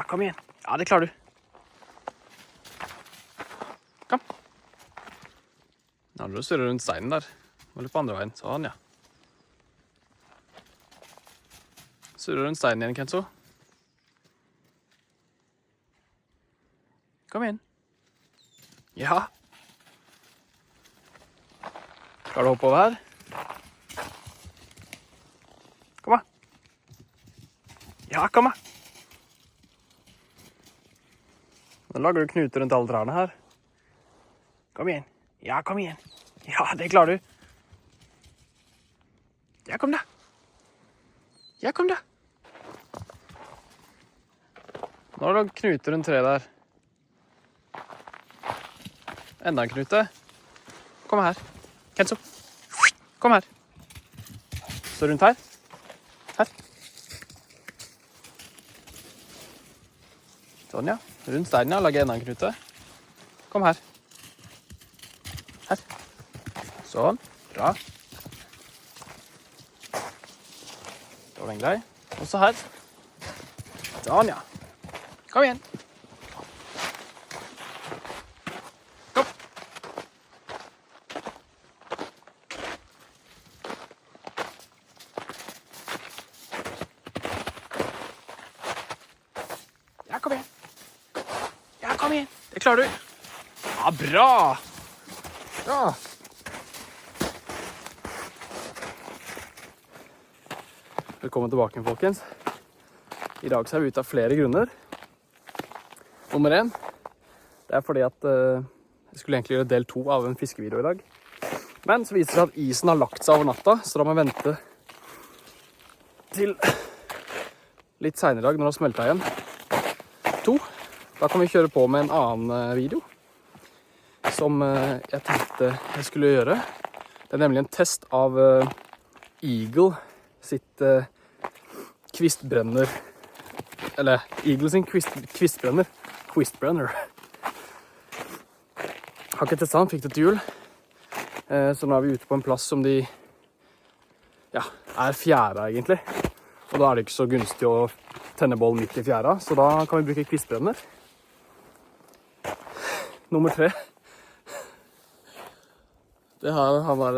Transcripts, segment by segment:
kom igjen. Ja, det klarer du. Kom. Nå har du surret rundt steinen der. Må litt på andre veien. Sånn, ja. Surrer rundt steinen igjen, Kenzo. Kom igjen. Ja. Klarer du å hoppe over her? Kom da. Ja, kom da. Nå lager du knuter rundt alle trærne her. Kom igjen. Ja, kom igjen. Ja, det klarer du. Ja, kom da. Ja, kom da. Nå har du lagd knuter rundt treet der. Enda en knute. Kom her. Kenzo. Kom her. Så rundt her. Her. Sånn, ja. Rundt steinen, ja. Lager enda en knute. Kom her. Her. Sånn. Bra. Det var den grei. Og så her. Sånn, ja. Kom igjen. Kom. Ja, kom igjen. Ja, kom igjen. Det klarer du. Ja, bra. Bra. Velkommen tilbake, folkens. I dag så er vi ute av flere grunner. Nummer 1, det er fordi at jeg skulle egentlig gjøre del 2 av en fiskevideo i dag. Men så viser det seg at isen har lagt seg over natta, så da må jeg vente til litt senere i dag når det har smeltet igjen. 2, da kan vi kjøre på med en annen video som jeg tenkte jeg skulle gjøre. Det er nemlig en test av Eagle sitt kvistbrenner, eller Eagle sin kvistbrenner. Quistbrenner. Har ikke testet den, fikk det til jul. Så nå er vi ute på en plass som de er fjæra egentlig. Og da er det ikke så gunstig å tenne bål midt i fjæra, så da kan vi bruke kvistbrenner. Nummer 3. Det har han der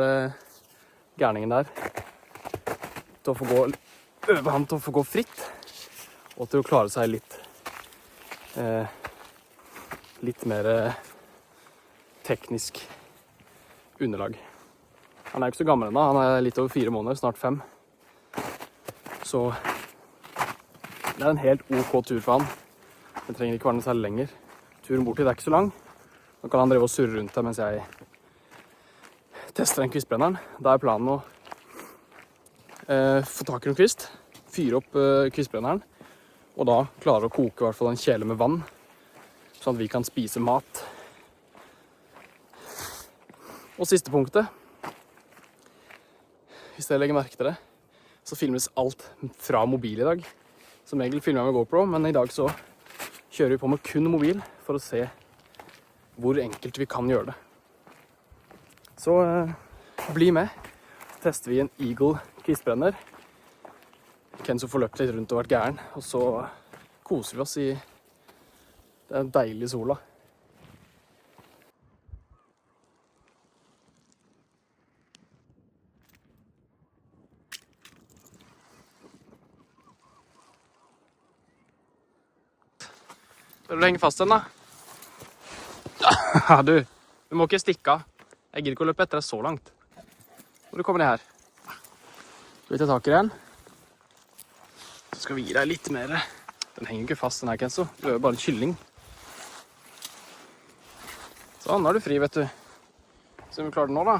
gærningen der til å få gå, øve han til å få gå fritt, og til å klare seg litt mer teknisk underlag. Han er ikke så gammel ennå, han er litt over 4 måneder, snart 5. Så det er en helt ok tur for han. Det trenger ikke være noe særlig lenger. Turen bort til det er ikke så lang. Nå kan han drive og surre rundt der mens jeg tester den kvistbrenneren. Da er planen å få tak i en kvist, fyre opp kvistbrenneren, og da klare å koke i hvert fall en kjele med vann, sånn at vi kan spise mat. Og siste punktet, hvis dere legger merke til det, så filmes alt fra mobil i dag. Som regel filmer jeg med GoPro, men i dag så kjører vi på med kun mobil for å se hvor enkelt vi kan gjøre det. Så bli med. Tester vi en Eagle kvistbrenner. Kenzo får løpt litt rundt og vært gæren, og så koser vi oss i den deilige sola. Vil du henge fast den da? Du må ikke stikke av. Jeg gidder ikke å løpe etter deg så langt. Må du komme ned her. Skal vi ta tak i den? Så skal vi gi deg litt mer. Den henger ikke fast den her, Kenzo. Du er jo bare kylling. Sånn, nå er du fri, vet du. Se om vi klarer det nå, da.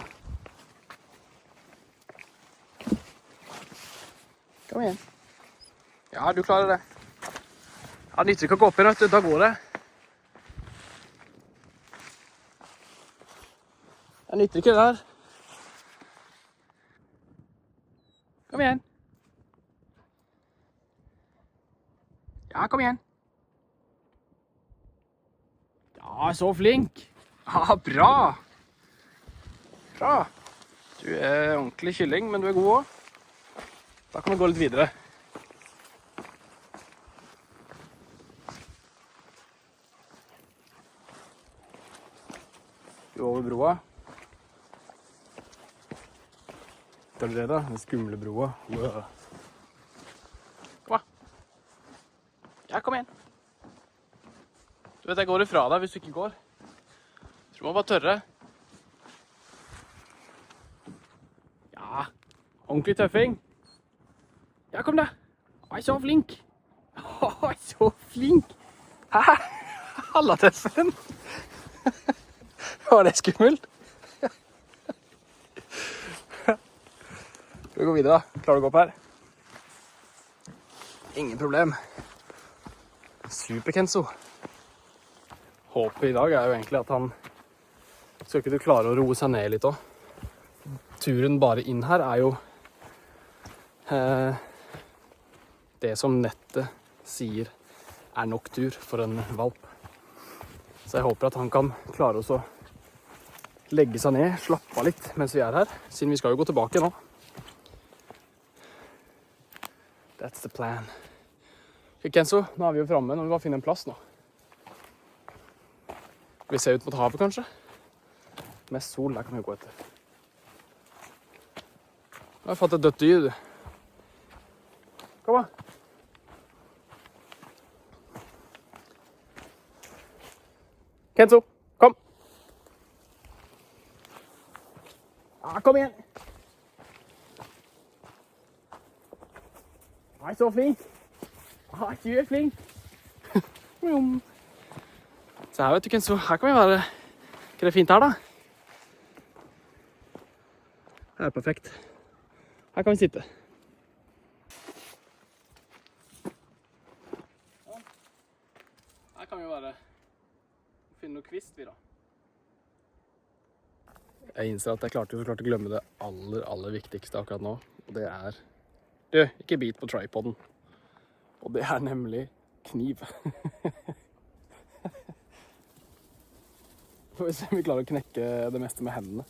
Kom igjen. Ja, du klarer det. Ja, det nytter ikke å gå opp igjen, vet du. Da går det. Jeg nytter ikke det her. Kom igjen. Ja, kom igjen. Ja, så flink. Ja, bra. Bra. Du er ordentlig kylling, men du er god også. Da kan vi gå litt videre. over broa. Skal du det da? Den skumle broa. Wow. Kom da. Ja, kom igjen. Du vet, jeg går ifra deg hvis du ikke går. Du må bare tørre. Ja, ordentlig tøffing. Ja, kom da. Oi, så flink. Oi, så flink. Hæ? Alla tøffen. Var det skummelt? Skal vi gå videre da? Klarer du å gå opp her? Ingen problem. Super, Kenzo. Håpet i dag er jo egentlig at han... Skal ikke du klare å roe seg ned litt også? Turen bare inn her er jo... det som nettet sier er nok tur for en valp. Så jeg håper at han kan klare oss å legge seg ned, slappe av litt mens vi er her, siden vi skal jo gå tilbake nå. That's the plan. Ok, Kenzo, nå er vi jo fremme, nå må vi bare finne en plass nå. Skal vi se ut mot havet kanskje? Mest sol, der kan vi gå etter. Nå har jeg fått et dødt dyr, du. Kom da. Kenzo, kom. Ja, kom igjen. Nei, så flink. Ja, du er flink. Så her vet du, Kenzo, her kan vi være. Ikke det fint her da? Her er perfekt. Her kan vi sitte. Her kan vi bare finne noe kvist vi da. Jeg innser at jeg klarte å glemme det aller viktigste akkurat nå. Og det er... Du, ikke bit på tripoden. Og det er nemlig kniv. Får vi se om vi klarer å knekke det meste med hendene.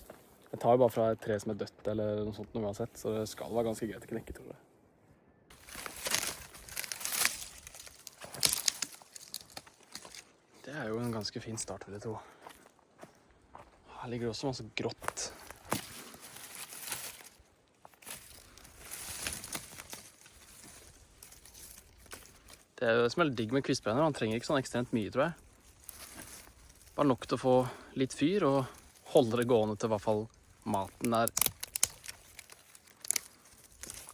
Jeg tar jo bare fra et tre som er dødt eller noe sånt noe uansett, så det skal være ganske greit å knekke, tror jeg. Det er jo en ganske fin start, vil jeg tro. Her ligger det også masse grått. Det er jo det som er digg med kvistbrenner, han trenger ikke sånn ekstremt mye, tror jeg. Bare nok til å få litt fyr og holde det gående til i hvert fall maten er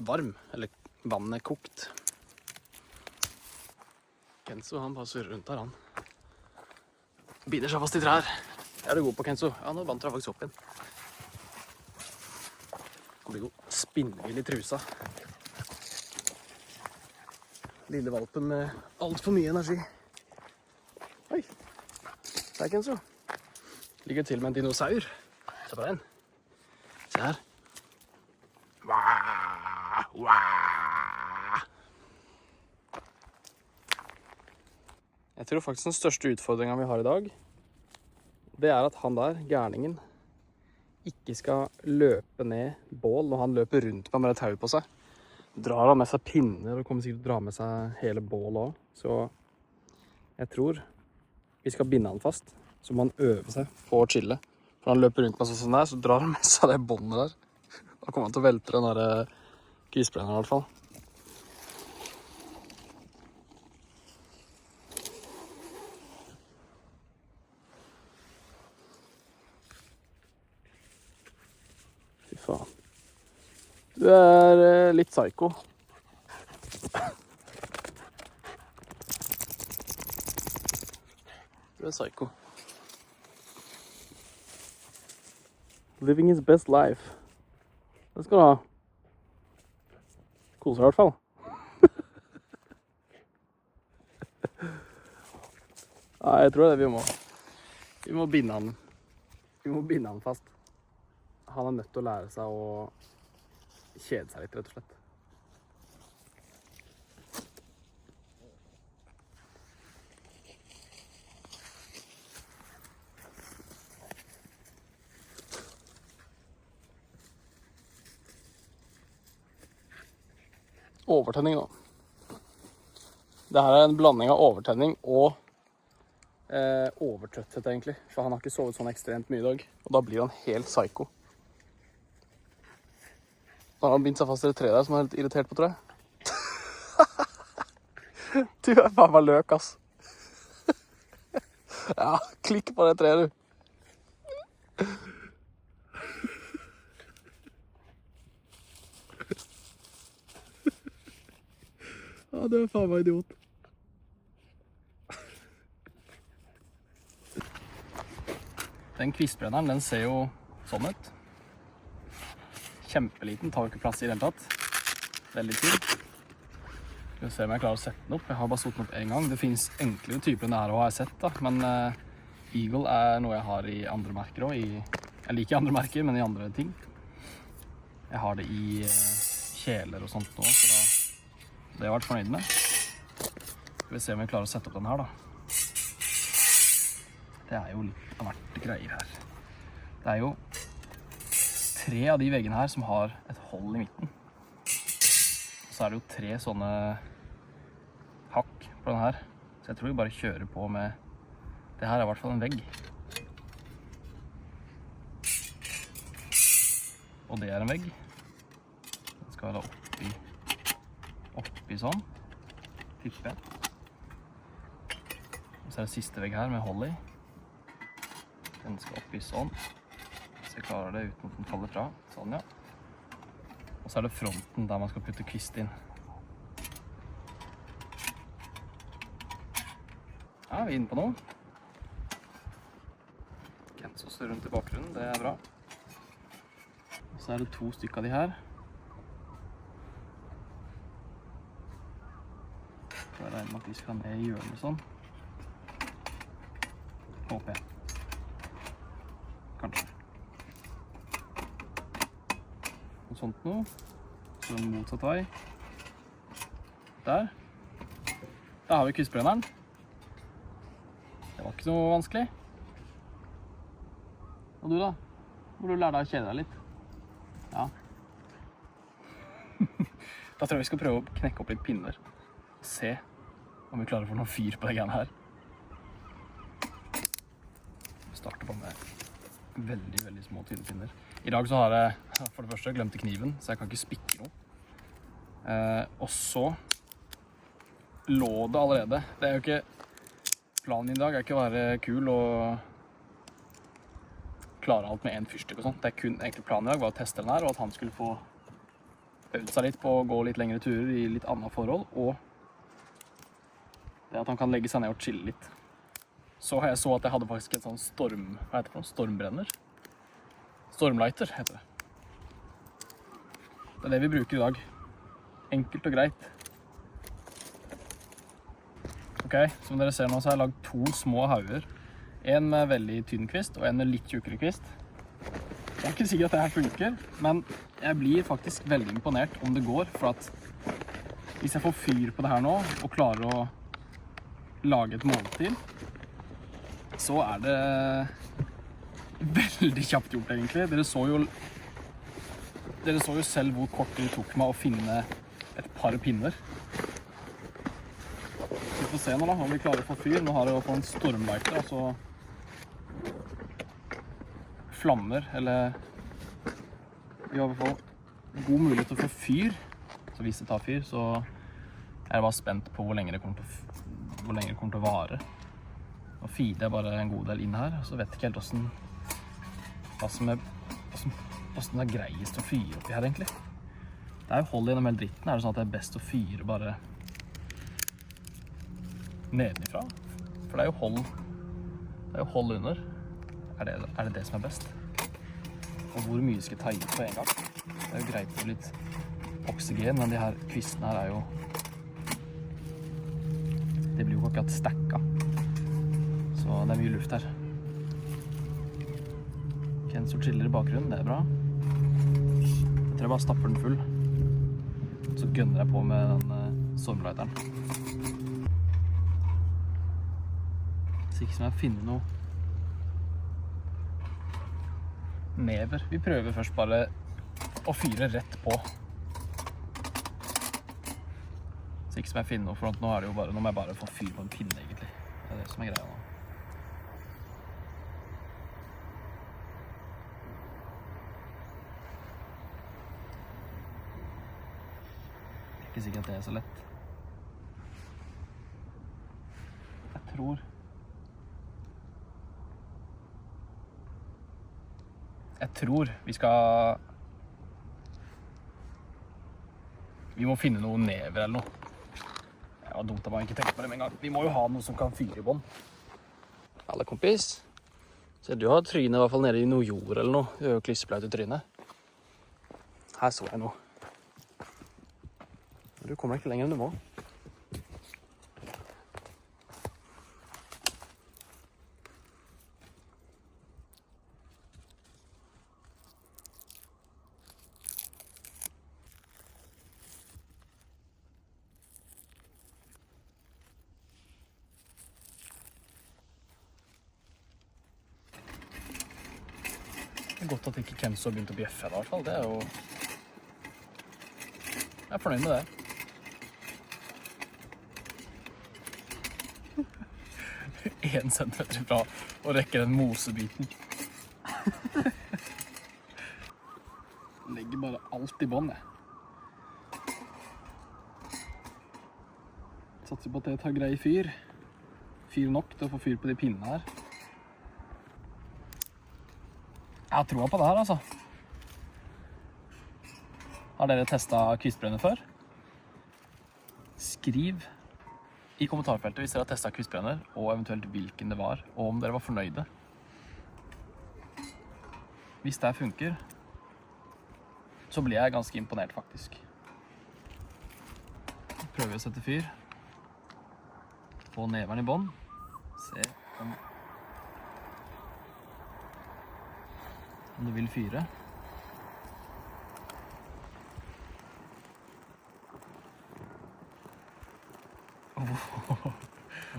varm, eller vannet er kokt. Kenzo, han bare surrer rundt her, han. Binder seg fast i trær. Det er du god på, Kenzo. Ja, nå bandt jeg faktisk opp igjen. Han blir jo spinnvill i trusa. Lille valpen med alt for mye energi. Oi, der, Kenzo. Ligger til med en dinosaur. Se på den. Se her. Jeg tror faktisk den største utfordringen vi har i dag, det er at han der, gærningen, ikke skal løpe ned bål når han løper rundt med et tau på seg. Drar han med seg pinner og kommer sikkert til å dra med seg hele bålet også. Så jeg tror vi skal binde han fast, så må han øve seg på å chille. For han løper rundt med sånn der, så drar han med seg det båndet der. Da kommer han til å velte den der kvistbrenneren i hvert fall. Fy faen. Du er litt psyko. Du er psyko. Living his best life. Det skal du ha. Kose i hvert fall. Nei, jeg tror det er det vi må. Vi må binde han. Vi må binde han fast. Han er nødt til å lære seg å kjede seg litt, rett og slett. Overtenning nå. Det her er en blanding av overtenning og overtrøtthet egentlig, for han har ikke sovet sånn ekstremt mye i dag, og da blir han helt psyko. Da har han bindt seg fast i det treet der som han er litt irritert på, tror jeg. Du er faen meg løk, ass. Ja, klikk på det treet, du. Ja, du er faen meg idiot. Den kvistbrenneren, den ser jo sånn ut. Kjempeliten, tar jo ikke plass i det hele tatt. Veldig tynn. Skal vi se om jeg klarer å sette den opp. Jeg har bare satt den opp en gang. Det finnes enklere typer enn det her har jeg sett da, men Eagle er noe jeg har i andre merker også. Jeg liker andre merker, men i andre ting. Jeg har det i kjeler og sånt nå, så det har jeg vært fornøyd med. Skal vi se om jeg klarer å sette opp den her da. Det er jo litt av hvert greier her. Det er jo 3 av de veggene her som har et hold i midten. Så er det jo 3 sånne hakk på den her. Så jeg tror vi bare kjører på med... Det her er i hvert fall en vegg. Og det er en vegg. Den skal være oppi sånn. Tipper jeg. Og så er det siste vegg her med hold i. Den skal oppi sånn. Så jeg klarer det uten at den faller fra. Sånn, ja. Og så er det fronten der man skal putte kvist inn. Ja, vi er inne på noe. Kenzo står rundt i bakgrunnen, det er bra. Og så er det 2 stykker av de her. Så jeg regner med at de skal ned i hjørnet sånn. Håper jeg. Kanskje. Noe sånt noe. Så en motsatt vei. Der. Der har vi kvistbrenneren. Det var ikke så vanskelig. Og du da? Må du lære deg å kjede deg litt? Ja. Da tror jeg vi skal prøve å knekke opp litt pinner. Se om vi klarer å få noen fyr på det greiene her. Vi starter bare med veldig, veldig små tynnepinner. I dag så har jeg for det første glemt kniven, så jeg kan ikke spikke noe. Og så lå det allerede. Det er jo ikke... Planen min i dag er ikke å være kul og klare alt med en fyrstikk og sånt. Det er kun egentlig planen i dag var å teste den her, og at han skulle få øvd seg litt på å gå litt lengre turer i litt annet forhold, og det at han kan legge seg ned og chille litt. Så jeg så at jeg hadde faktisk en sånn hva heter det? Stormbrenner. Stormlighter heter det. Det er det vi bruker i dag. Enkelt og greit. Ok, som dere ser nå så har jeg lagd 2 små hauger. En med veldig tynn kvist og en med litt tjukkere kvist. Jeg kan ikke si at det her funker, men jeg blir faktisk veldig imponert om det går, for at hvis jeg får fyr på det her nå og klarer å lage et måltid, så er det veldig kjapt gjort egentlig. Dere så jo selv hvor kort det tok meg å finne et par pinner. Vi får se nå da, om vi klarer å få fyr. Nå har jeg i hvert fall en stormlighter, altså flammer, eller vi har i hvert fall god mulighet til å få fyr. Så hvis det tar fyr, så er jeg bare spent på hvor lenge det kommer til å vare. Nå feeder jeg bare en god del inn her, så vet jeg ikke helt hva som er greiest å fyre oppi her egentlig. Det er jo hold gjennom hele dritten. Er det sånn at det er best å fyre bare nedenifra? For det er jo hold under. Er det det som er best? Og hvor mye skal jeg ta i på en gang? Det er jo greit med litt oksygen, men de her kvistene her er jo... Det blir jo akkurat stakka. Så det er mye luft her. Kenzo chiller i bakgrunnen, det er bra. Jeg tror jeg bare stapper den full. Så gønner jeg på med den stormlighteren. Så ikke som jeg finner noe never. Vi prøver først bare å fyre rett på. Så ikke som jeg finner noe, for nå er det jo bare, nå må jeg bare få fyr på en pinne egentlig. Det er det som er greia nå. Ikke sikkert det er så lett. Jeg tror vi må finne noen never eller noe. Det var dumt at man ikke tenkte på det med en gang. Vi må jo ha noe som kan fyre i bånd. Alle kompis. Så du har trynet i hvert fall nede i noe jord eller noe. Du har jo klisseblaut i trynet. Her så jeg noe. Du kommer ikke lenger enn du må. Det er godt at ikke Kenzo har begynt å bjeffe i hvert fall. Det er jo... Jeg er fornøyd med det. 1 centimeter fra å rekke den mosebiten. Legger bare alt i bånd, jeg. Satser på at det tar grei fyr. Fyr nok til å få fyr på de pinnene her. Jeg har troa på det her, altså. Har dere testet kvistbrenner før? Skriv i kommentarfeltet hvis dere har testet kvistbrenner, og eventuelt hvilken det var, og om dere var fornøyde. Hvis det funker, så blir jeg ganske imponert, faktisk. Prøver vi å sette fyr. Få neveren i bånd. Se om du vil fyre.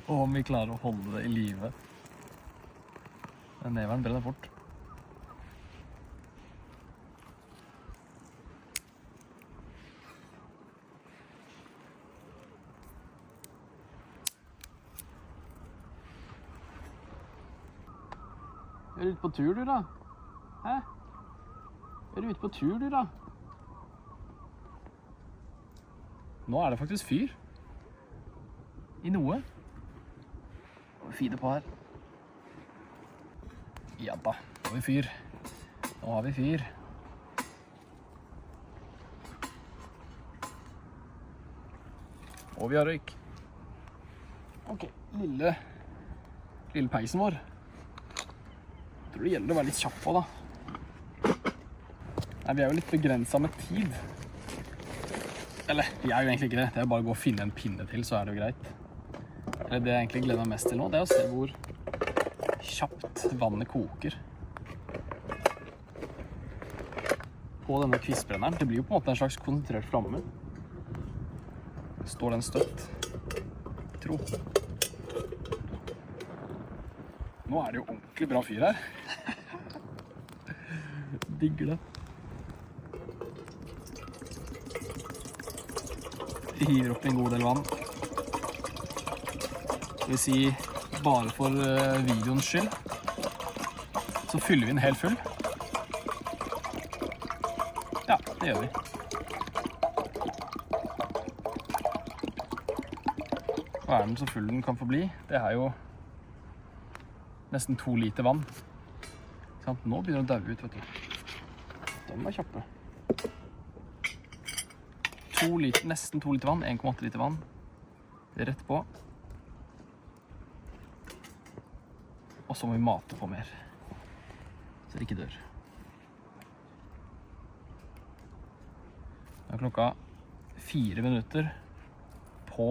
Og om vi klarer å holde det i live. Den neveren brenner fort. Er du ute på tur, du da? Hæ? Er du ute på tur, du da? Nå er det faktisk fyr. I noe. Nå må vi fide på her. Ja da, nå har vi fyr. Nå har vi fyr. Og vi har røyk. Ok, lille peisen vår. Jeg tror det gjelder å være litt kjapp på da. Nei, vi er jo litt begrenset med tid. Eller, vi er jo egentlig ikke det. Det er bare å gå og finne en pinne til, så er det jo greit. Eller det jeg egentlig gleder meg mest til nå, det er å se hvor kjapt vannet koker. På denne kvistbrenneren. Det blir jo på en måte en slags konsentrert flamme. Står den støtt? Tro. Nå er det jo ordentlig bra fyr her. Digger det. Vi hiver opp en god del vann. Det vil si, bare for videoens skyld, så fyller vi den helt full. Ja, det gjør vi. Hva er den så full den kan få bli? Det er jo nesten 2 liter vann. Nå begynner det å daue ut, vet du. Den var kjappe. Nesten 2 liter vann, 1,8 liter vann. Rett på. Og så må vi mate på mer, så det ikke dør. Nå er klokka 4 minutter på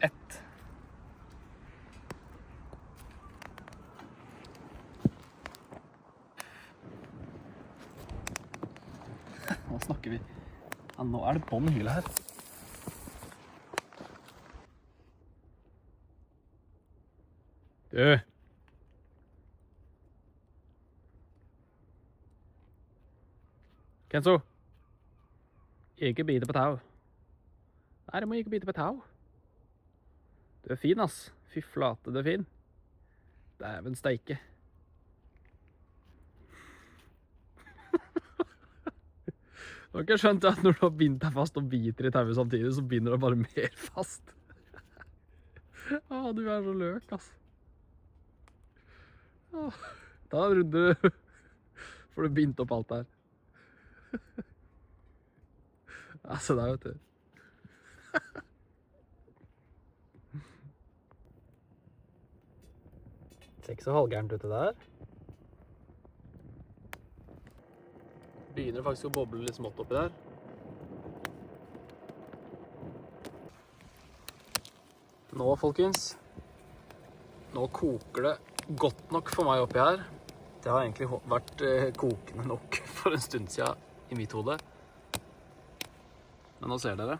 1. Nå snakker vi. Ja, nå er det bånd hyle her. Du. Kenzo. Ikke bite på tau. Nei, du må ikke bite på tau. Du er fin, ass. Fy flate, du er fin. Dæven steike. Du har ikke skjønt at når du har bindt deg fast og biter i tauet samtidig, så binder du bare mer fast. Du er så løk, ass. Da runder du, får du bindt opp alt der. Se der, vet du. Ser ikke så halvgærent ut det der. Begynner faktisk å boble litt smått oppi der. Nå, folkens, nå koker det godt nok for meg oppi her. Det har egentlig vært kokende nok for en stund siden i mitt hode. Men nå ser dere.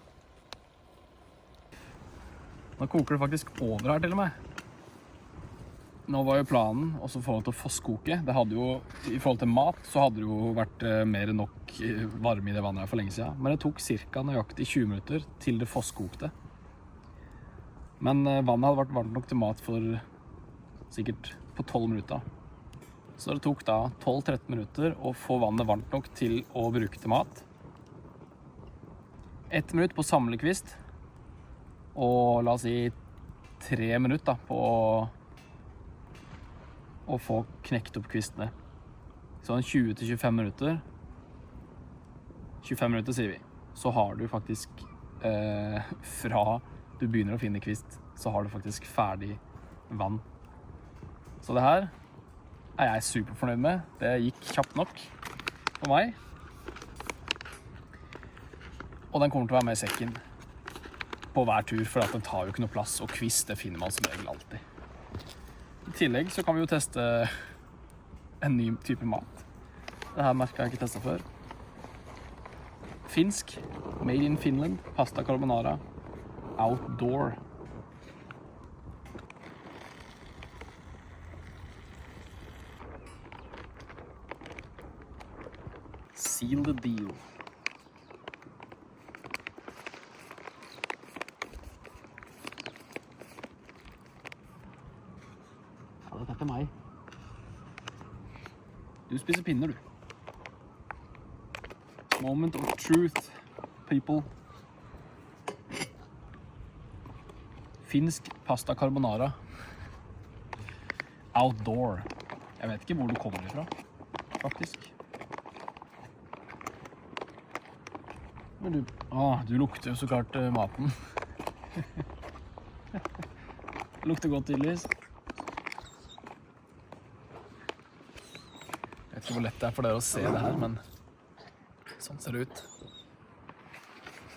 Nå koker det faktisk over her til og med. Nå var jo planen også i forhold til å fosskoke. Det hadde jo, i forhold til mat, så hadde det jo vært mer enn nok varme i det vannet her for lenge siden. Men det tok cirka nøyaktig 20 minutter til det fosskokte. Men vannet hadde vært varmt nok til mat for sikkert på 12 minutter. Så det tok da 12-13 minutter å få vannet varmt nok til å bruke til mat. 1 minutt på samlekvist, og la oss si 3 minutter da, på å få knekt opp kvistene. Sånn 20-25 minutter. 25 minutter sier vi. Så har du faktisk fra du begynner å finne kvist, så har du faktisk ferdig vann. Så det her er jeg superfornøyd med. Det gikk kjapt nok for meg. Og den kommer til å være med i sekken på hver tur, for at den tar jo ikke noe plass, og kvist det finner man som regel alltid. I tillegg så kan vi jo teste en ny type mat. Dette merket jeg ikke testet før. Finsk, made in Finland, pasta carbonara, outdoor. Seal the deal. Dette er til meg. Du spiser pinner, du. Moment of truth, people. Finsk pasta carbonara. Outdoor. Jeg vet ikke hvor du kommer ifra, faktisk. Men du lukter jo så klart maten. Det lukter godt tydeligvis. Jeg vet ikke hvor lett det er for dere å se det her, men sånn ser det ut.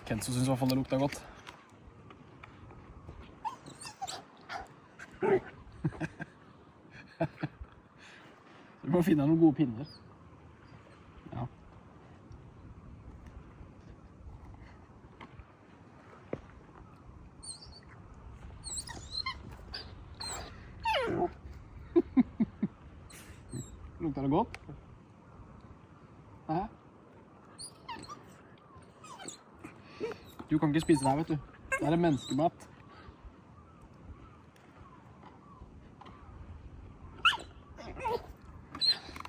Kenzo synes i hvert fall det lukter godt. Du må finne noen gode pinner. Ja. Lukter det godt? Hæ? Du kan ikke spise det her, vet du. Det er menneskemat.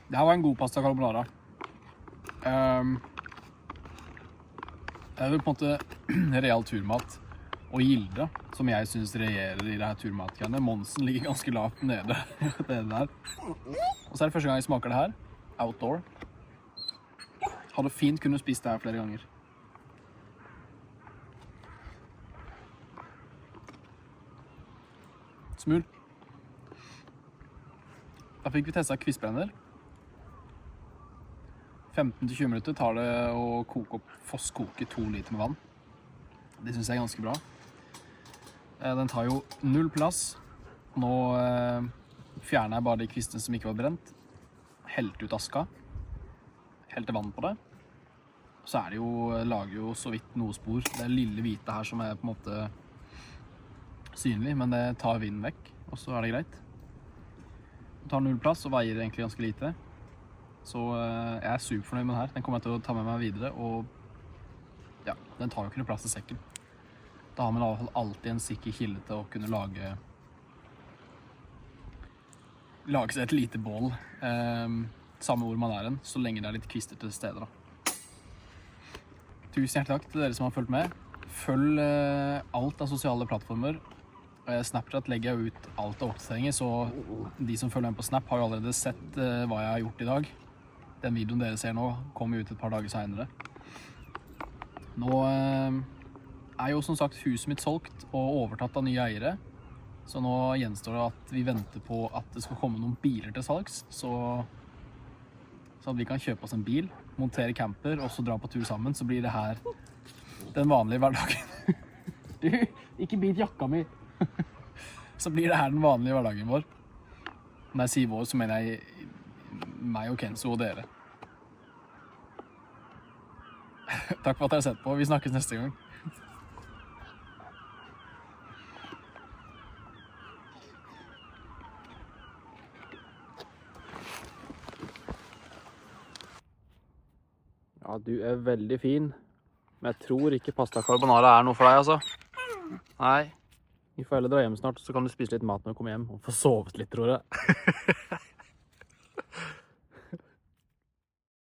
Det her var en god pasta carbonara. Det er jo på en måte real turmat. Og Gilde, som jeg synes regjerer i det her turmatgreiene. Monsen ligger ganske lavt nede. Det der. Og så er det første gang jeg smaker det her. Outdoor. Hadde fint kunne spist det her flere ganger. Smul. Da fikk vi testet kvistbrenner. 15-20 minutter tar det å fosskoke 2 liter med vann. Det synes jeg er ganske bra. Den tar jo 0 plass. Nå fjerner jeg bare de kvistene som ikke var brent. Helt ut aska. Helt vann på det. Så er det jo, lager jo så vidt noe spor. Det lille hvite her som er på en måte synlig, men det tar vinden vekk, og så er det greit. Den tar 0 plass og veier egentlig ganske lite. Så jeg er superfornøyd med den her. Den kommer jeg til å ta med meg videre, og ja, den tar jo ikke noe plass i sekken. Da har man i hvert fall alltid en sikker kilde til å kunne lage seg et lite bål, samme hvor man er den, så lenge det er litt kvister til stede da. tusen hjertelig takk til dere som har fulgt med. Følg alt av sosiale plattformer. Snapchat legger jeg ut alt av oppdateringer, så de som følger med på Snap har jo allerede sett hva jeg har gjort i dag. Den videoen dere ser nå kommer ut et par dager senere. Nå er jo som sagt huset mitt solgt og overtatt av nye eiere. Så nå gjenstår det at vi venter på at det skal komme noen biler til salgs, så at vi kan kjøpe oss en bil, montere camper og så dra på tur sammen, så blir det her den vanlige hverdagen. Du, ikke bit jakka mi! Så blir det her den vanlige hverdagen vår. Når jeg sier vår, så mener jeg meg og Kenzo og dere. Takk for at dere har sett på. Vi snakkes neste gang. Ja, du er veldig fin. Men jeg tror ikke pasta carbonara er noe for deg, altså. Nei. Vi får heller dra hjem snart, så kan du spise litt mat når du kommer hjem og få sovet litt, tror jeg.